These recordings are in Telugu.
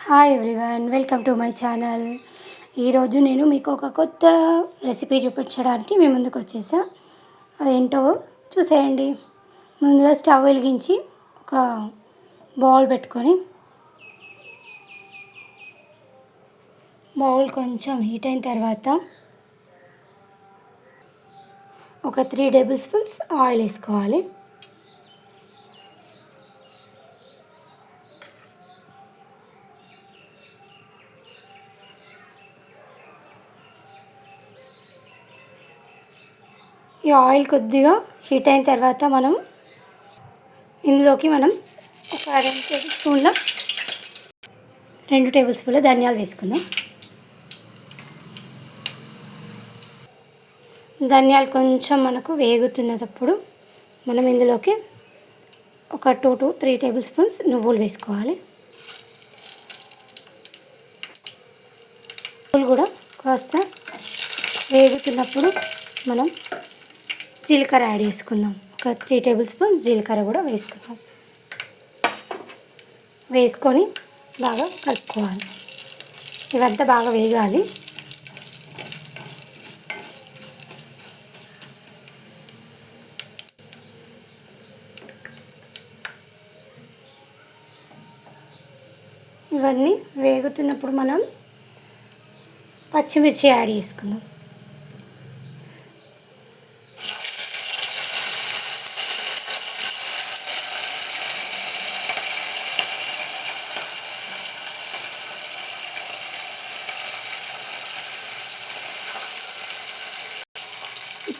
Hi everyone, welcome to my channel. ఈరోజు నేను మీకు ఒక కొత్త రెసిపీ చూపించడానికి మీ ముందుకు వచ్చేసా. అదేంటో చూసేయండి. ముందుగా స్టవ్ వెలిగించి ఒక బౌల్ పెట్టుకొని, బౌల్ కొంచెం హీట్ అయిన తర్వాత ఒక 3 టేబుల్ స్పూన్స్ ఆయిల్ వేసుకోవాలి. ఈ ఆయిల్ కొద్దిగా హీట్ అయిన తర్వాత ఇందులోకి మనం ఒక 2 టేబుల్ స్పూన్ల ధనియాలు వేసుకుందాం. ధనియాలు కొంచెం మనకు వేగుతున్నప్పుడు మనం ఇందులోకి ఒక 2 to 3 టేబుల్ స్పూన్స్ నువ్వులు వేసుకోవాలి. నువ్వులు కూడా కాస్త వేగుతున్నప్పుడు మనం జీలకర్ర యాడ్ చేసుకుందాం. ఒక 3 టేబుల్ స్పూన్స్ జీలకర్ర కూడా వేసుకుందాం. వేసుకొని బాగా కలుపుకోవాలి. ఇవంతా బాగా వేగాలి. ఇవన్నీ వేగుతున్నప్పుడు మనం పచ్చిమిర్చి యాడ్ చేసుకుందాం.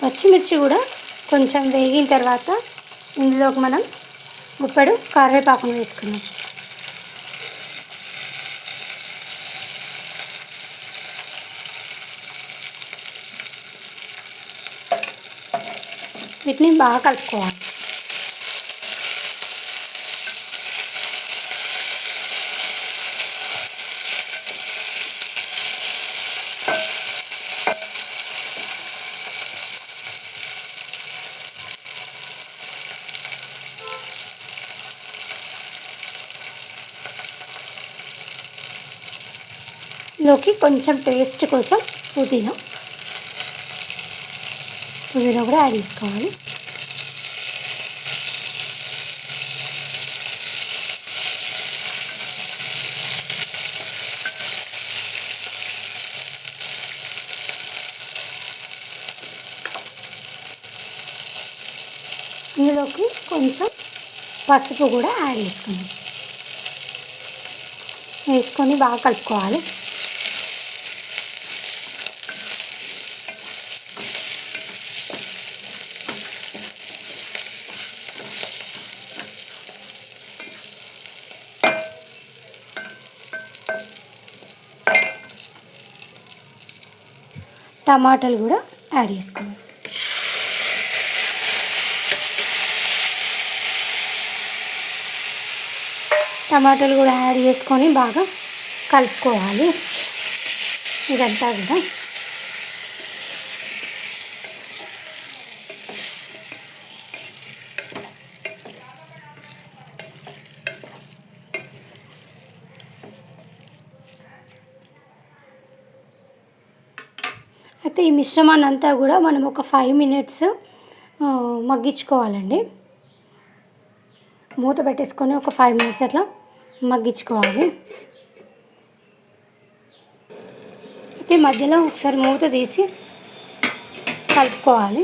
పచ్చిమిర్చి కూడా కొంచెం వేగిన తర్వాత ఇందులోకి మనం గుప్పెడు కరివేపాకును వేసుకుందాం. వీటిని బాగా కలుపుకోవాలి. ఇందులోకి కొంచెం టేస్ట్ కోసం పుదీనా కూడా యాడ్ చేసుకోవాలి. ఇందులోకి కొంచెం పసుపు కూడా యాడ్ చేసుకుందాం. వేసుకొని బాగా కలుపుకోవాలి. టమాటాలు కూడా యాడ్ చేసుకోవాలి. టమాటాలు కూడా యాడ్ చేసుకొని బాగా కలుపుకోవాలి. ఇదంతా కూడా అయితే ఈ మిశ్రమాన్ని అంతా కూడా మనం ఒక 5 minutes మగ్గించుకోవాలండి. మూత పెట్టేసుకొని ఒక 5 minutes అట్లా మగ్గించుకోవాలి. అయితే మధ్యలో ఒకసారి మూత తీసి కలుపుకోవాలి.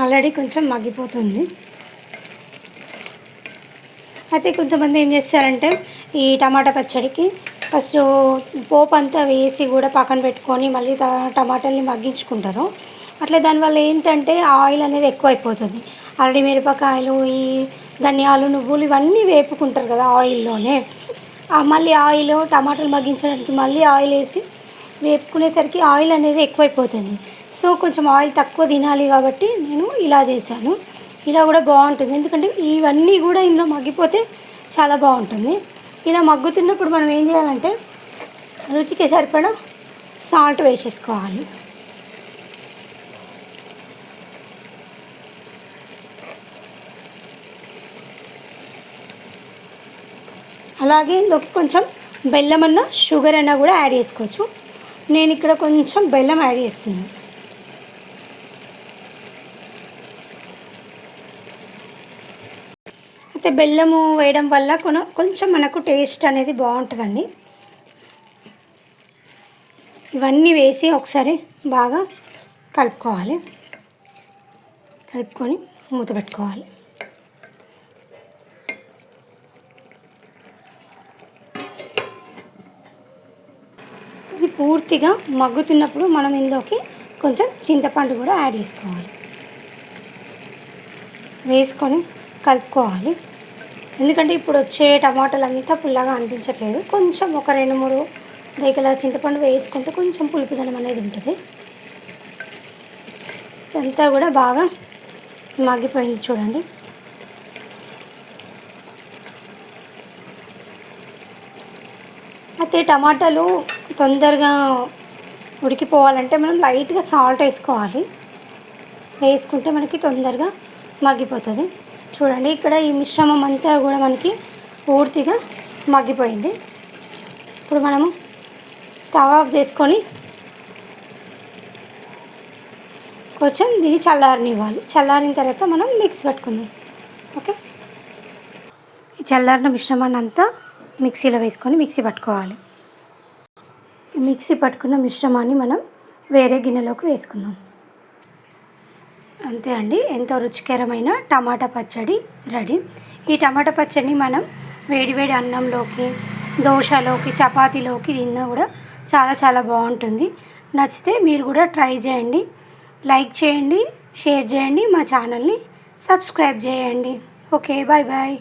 ఆల్రెడీ కొంచెం మగ్గిపోతుంది. అయితే కొంతమంది ఏం చేస్తారంటే ఈ టమాటా పచ్చడికి ఫస్ట్ పోపు అంతా వేసి కూడా పక్కన పెట్టుకొని మళ్ళీ టమాటాలని మగ్గించుకుంటారు. అట్లా దానివల్ల ఏంటంటే ఆయిల్ అనేది ఎక్కువైపోతుంది. ఆల్రెడీ మిరపకాయలు, ఈ ధనియాలు, నువ్వులు ఇవన్నీ వేపుకుంటారు కదా ఆయిల్లోనే. మళ్ళీ ఆయిల్ టమాటాలు మగ్గించడానికి మళ్ళీ ఆయిల్ వేసి వేపుకునేసరికి ఆయిల్ అనేది ఎక్కువైపోతుంది. సో కొంచెం ఆయిల్ తక్కువ తినాలి కాబట్టి నేను ఇలా చేశాను. ఇలా కూడా బాగుంటుంది. ఎందుకంటే ఇవన్నీ కూడా ఇందులో మగ్గిపోతే చాలా బాగుంటుంది. ఇలా మగ్గుతున్నప్పుడు మనం ఏం చేయాలంటే రుచికి సరిపడా సాల్ట్ వేసేసుకోవాలి. అలాగే ఇందులోకి కొంచెం బెల్లం అన్న షుగర్ అన్న కూడా యాడ్ చేసుకోవచ్చు. నేను ఇక్కడ కొంచెం బెల్లం యాడ్ చేస్తున్నాను. అయితే బెల్లము వేయడం వల్ల కొంచెం మనకు టేస్ట్ అనేది బాగుంటుందండి. ఇవన్నీ వేసి ఒకసారి బాగా కలుపుకోవాలి. కలుపుకొని మూత పెట్టుకోవాలి. ఇది పూర్తిగా మగ్గుతున్నప్పుడు మనం ఇందులోకి కొంచెం చింతపండు కూడా యాడ్ చేసుకోవాలి. వేసుకొని కలుపుకోవాలి. ఎందుకంటే ఇప్పుడు వచ్చే టమాటాలు అంతా పుల్లగా అనిపించట్లేదు. కొంచెం ఒక 2-3 రేకుల చింతపండు వేసుకుంటే కొంచెం పులుపుదనం అనేది ఉంటుంది. ఇదంతా కూడా బాగా మగ్గిపోయింది చూడండి. అయితే టమాటాలు తొందరగా ఉడికిపోవాలంటే మనం లైట్గా సాల్ట్ వేసుకోవాలి. వేసుకుంటే మనకి తొందరగా మగ్గిపోతుంది. చూడండి ఇక్కడ ఈ మిశ్రమం అంతా కూడా మనకి పూర్తిగా మగ్గిపోయింది. ఇప్పుడు మనము స్టవ్ ఆఫ్ చేసుకొని కొంచెం దీన్ని చల్లారనివ్వాలి. చల్లారిన తర్వాత మనం మిక్సీ పట్టుకుందాం. ఓకే, ఈ చల్లారిన మిశ్రమాన్ని అంతా మిక్సీలో వేసుకొని మిక్సీ పట్టుకోవాలి. ఈ మిక్సీ పట్టుకున్న మిశ్రమాన్ని మనం వేరే గిన్నెలోకి వేసుకుందాం. అంతే అండి, ఎంతో రుచికరమైన టమాటా పచ్చడి రెడీ. ఈ టమాటా పచ్చడిని మనం వేడివేడి అన్నంలోకి, దోశలోకి, చపాతీలోకి తిన్నా కూడా చాలా చాలా బాగుంటుంది. నచ్చితే మీరు కూడా ట్రై చేయండి. లైక్ చేయండి, షేర్ చేయండి, మా ఛానల్ని సబ్స్క్రైబ్ చేయండి. Okay, bye bye.